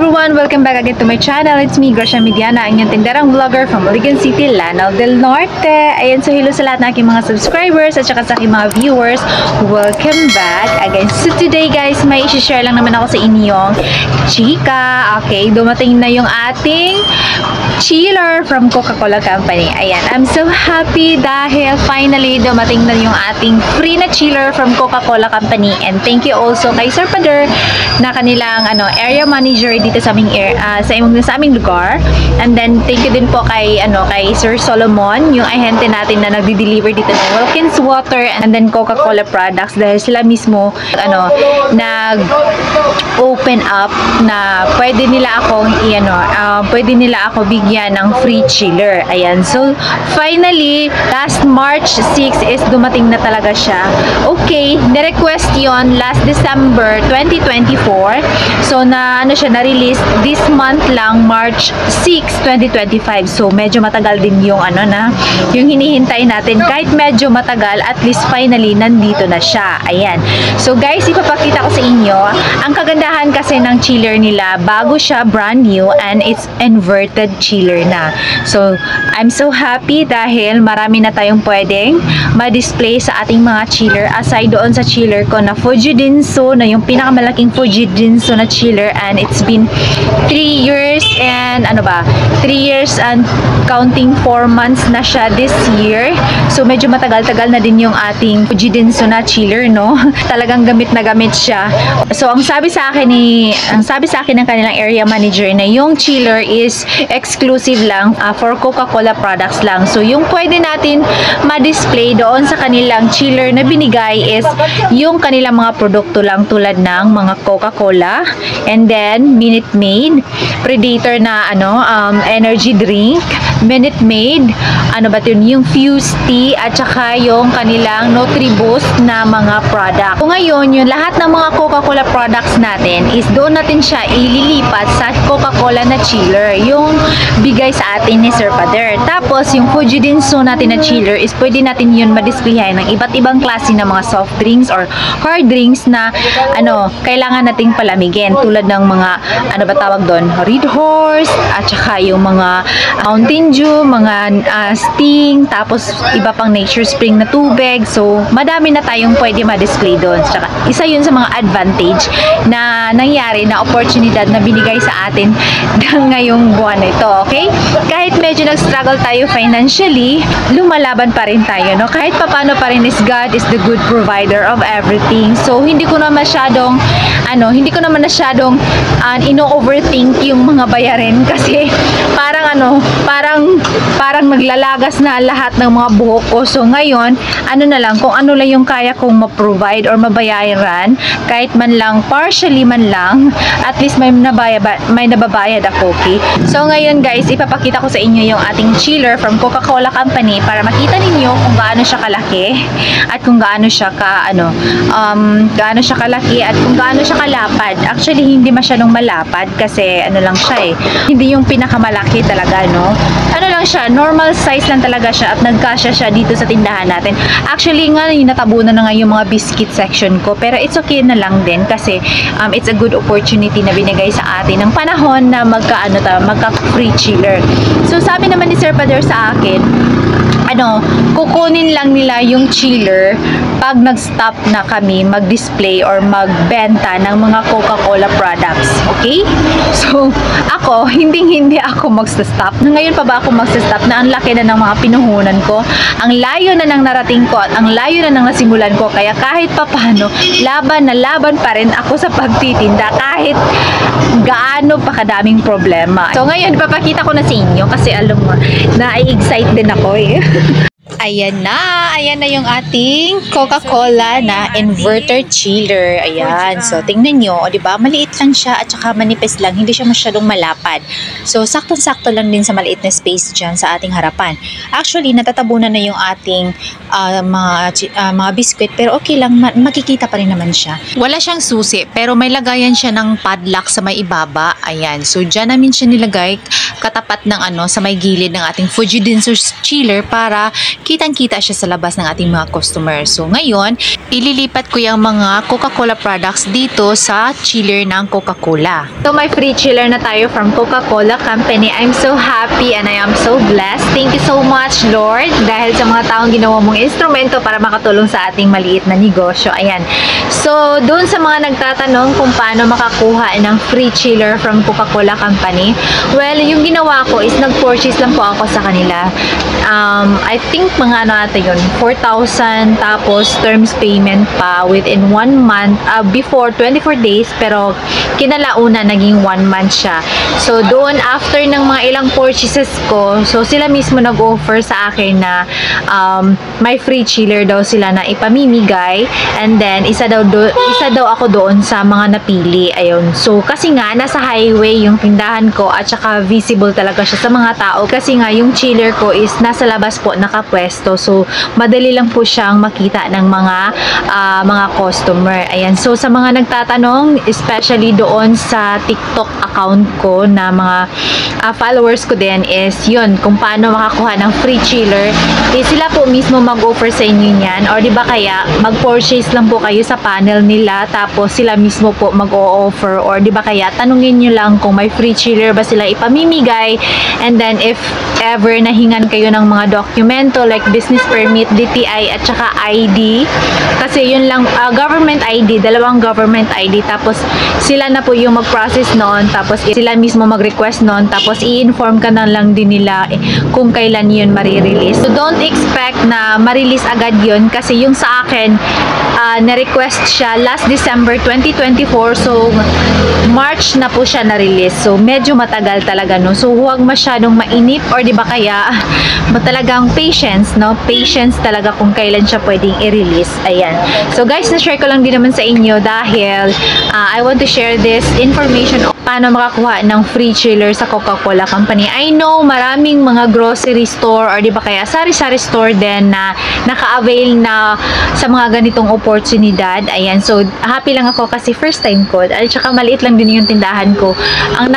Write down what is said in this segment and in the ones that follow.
everyone! Welcome back again to my channel. It's me, Gracia Mediana, ang inyong tinderang vlogger from Oligan City, Lanao del Norte. Ayan, so hello sa lahat ng aking mga subscribers at saka sa aking mga viewers. Welcome back again. So today guys, may isi-share lang naman ako sa inyong chika. Okay, dumating na yung ating chiller from Coca-Cola Company. Ayan, I'm so happy dahil finally dumating na yung ating free na chiller from Coca-Cola Company. And thank you also kay Sir Pader na kanilang area manager dito sa aming lugar. And then thank you din po kay Sir Solomon, yung ahente natin na nagdi-deliver dito ng Wilkins Water and then Coca-Cola products dahil sila mismo nag-open up na pwede nila ako bigyan ng free chiller. Ayan. So finally, last March 6 is dumating na talaga siya. Okay, na-request yon last December 2024. So na-release this month lang, March 6, 2025. So medyo matagal din yung yung hinihintay natin. Kahit medyo matagal, at least finally nandito na siya. Ayan. So guys, ipapakita ko sa inyo ang kagandahan kasi ng chiller nila. Bago siya, brand new, and it's inverted chiller na. So I'm so happy dahil marami na tayong pwedeng ma-display sa ating mga chiller. Aside doon sa chiller ko na Fujitsu na yung pinakamalaking Fujitsu na chiller, and it's been 3 years and 3 years and counting 4 months na siya this year. So medyo matagal-tagal na din yung ating Fujitsu na chiller, no? Talagang gamit na gamit siya. So ang sabi sa akin ng kanilang area manager na yung chiller is exclusive lang for Coca-Cola products lang. So yung pwede natin ma-display doon sa kanilang chiller na binigay is yung kanilang mga produkto lang tulad ng mga Coca-Cola, and then Minute Maid, Predator na energy drink, Minute Maid, yung Fuse Tea, at saka yung kanilang Nutriboost na mga product. So ngayon, yung lahat ng mga Coca-Cola products natin is doon natin siya ililipat sa Coca-Cola na chiller, yung bigay sa atin ni Sir Pader. Tapos yung Fujitsu natin na chiller is pwede natin yun ma-displayan ng iba't ibang klase ng mga soft drinks or hard drinks na kailangan nating palamigin, tulad ng mga Red Horse, at saka yung mga Mountain Dew, mga Sting, tapos iba pang Nature Spring na tubig. So madami na tayong pwede ma-display doon. Saka isa yun sa mga advantage na nangyari, na oportunidad na binigay sa atin ngayong buwan na ito. Okay? Kahit medyo nag-struggle tayo financially, lumalaban pa rin tayo, no? Kahit papano pa rin is God is the good provider of everything. So hindi ko na masyadong ino-overthink yung mga bayarin kasi parang naglalagas na lahat ng mga buhok ko. So ngayon, kung ano lang yung kaya kong ma-provide or mabayaran, kahit man lang, partially man lang, at least may nababayad ako, okay? So ngayon guys, ipapakita ko sa inyo yung ating chiller from Coca-Cola Company para makita ninyo kung gaano siya kalaki at kung gaano siya kalaki at kung gaano siya kalapad. Actually, hindi masyadong malapad kasi lang siya hindi yung pinakamalaki talaga, no? Lang siya, normal size lang talaga siya at nagkasya siya dito sa tindahan natin. Actually nga, natabunan na nga yung mga biscuit section ko, pero it's okay na lang din kasi it's a good opportunity na binigay sa atin ng panahon na magka-free chiller. So sabi naman ni Sir Pader sa akin, kukunin lang nila yung chiller pag nag-stop na kami mag-display or magbenta ng mga Coca-Cola products. Okay? So, ako, hindi ako mag-stop. Ngayon pa ba ako mag-stop na ang laki na ng mga pinuhunan ko? Ang layo na ng narating ko at ang layo na ng nasimulan ko. Kaya kahit papano, laban pa rin ako sa pagtitinda kahit gaano pa kadaming problema. So, ngayon, ipapakita ko na sa inyo kasi alam mo, na-excite din ako Ayan na yung ating Coca-Cola na inverter chiller. Ayan. So, tingnan nyo. O, diba? Maliit lang siya at saka manipis lang. Hindi siya masyadong malapad. So, saktong-sakto lang din sa maliit na space dyan sa ating harapan. Actually, natatabunan na yung ating mga biscuit. Pero okay lang. Makikita pa rin naman siya. Wala siyang susi. Pero may lagayan siya ng padlock sa may ibaba. Ayan. So, dyan namin siya nilagay katapat ng sa may gilid ng ating Fujitsu chiller para kitang-kita siya sa labas ng ating mga customer. So ngayon, ililipat ko yung mga Coca-Cola products dito sa chiller ng Coca-Cola. So may free chiller na tayo from Coca-Cola Company. I'm so happy and I am so blessed. Thank you so much, Lord, dahil sa mga taong ginawa mong instrumento para makatulong sa ating maliit na negosyo. Ayan. So, doon sa mga nagtatanong kung paano makakuha ng free chiller from Coca-Cola Company, well, yung ginawa ko is nag-purchase lang po ako sa kanila. I think mga yun, 4,000 tapos terms payment pa within 1 month, before 24 days, pero kinalauna naging 1 month siya. So, doon after ng mga ilang purchases ko, so sila mismo nag-offer sa akin na may free chiller daw sila na ipamimigay, and then isa daw ako doon sa mga napili. Ayun. So, kasi nga nasa highway yung tindahan ko at saka visible talaga siya sa mga tao kasi nga yung chiller ko is nasa labas po nakapwesto. So, madali lang po siyang makita ng mga customer. Ayan. So, sa mga nagtatanong, especially doon sa TikTok account ko na mga followers ko din is yun, kung paano makakuha ng free chiller, sila po mismo mag-offer sa inyo niyan, or di ba kaya mag-purchase lang po kayo sa panel nila tapos sila mismo po mag-o-offer, or di ba kaya tanungin nyo lang kung may free chiller ba sila ipamimigay, and then if ever nahingan kayo ng mga dokumento like business permit, DTI at saka ID, kasi yun lang, government ID, dalawang government ID, tapos sila na po yung mag-process noon, tapos sila mismo mag-request noon, tapos i-inform ka na lang din nila kung kailan yun marirelease. So don't expect na ma-release agad yun kasi yung sa akin na-request siya last December 2024, so March na po siya na-release. So medyo matagal talaga, no? So huwag masyadong mainip, or di ba kaya talagang patience, no? Patience talaga kung kailan siya pwedeng i-release. Ayan. So guys, na-share ko lang din naman sa inyo dahil I want to share this information on paano makakuha ng free chiller sa Coca-Cola Company. I know maraming mga grocery store or di ba kaya sari-sari store din na naka-avail na sa mga ganitong oportunidad. Ayan, so happy lang ako kasi first time ko at saka maliit lang din yung tindahan ko. Ang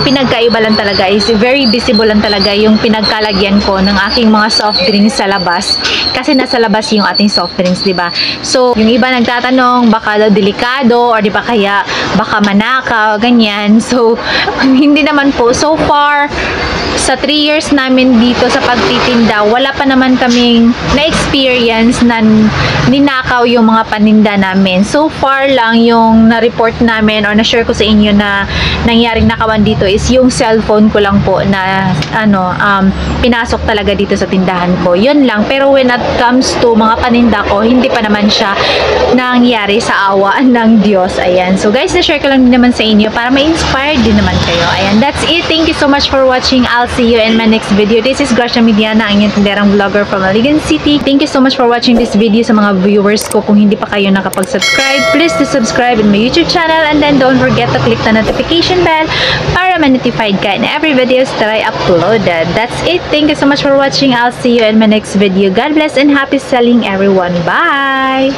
pinagkaiba lang talaga is very visible lang talaga yung pinagkalagyan ko ng aking mga soft drinks sa labas kasi nasa labas yung ating soft drinks, di ba? So, yung iba nagtatanong baka daw delikado or di ba kaya baka manakaw, ganyan. So, hindi naman po. So far, sa 3 years namin dito sa pagtitinda, wala pa naman kaming na-experience na ninakaw yung mga paninda namin. So far lang yung na-report namin or na-share ko sa inyo na nangyaring nakawan dito is yung cellphone ko lang po na pinasok talaga dito sa tindahan ko. Yun lang. Pero when it comes to mga paninda ko, hindi pa naman siya nangyari sa awa ng Diyos. Ayan. So guys, na-share ko lang din naman sa inyo para ma-inspire din naman kayo. Ayan. That's it. Thank you so much for watching. I'll see you in my next video. This is Gracia Mediana, ang inyong tinderang vlogger from Aligan City. Thank you so much for watching this video. Sa mga viewers ko, kung hindi pa kayo nakapag-subscribe, please to subscribe in my YouTube channel, and then don't forget to click the notification bell para ma-notified ka in every videos that I uploaded. That's it. Thank you so much for watching. I'll see you in my next video. God bless and happy selling everyone. Bye!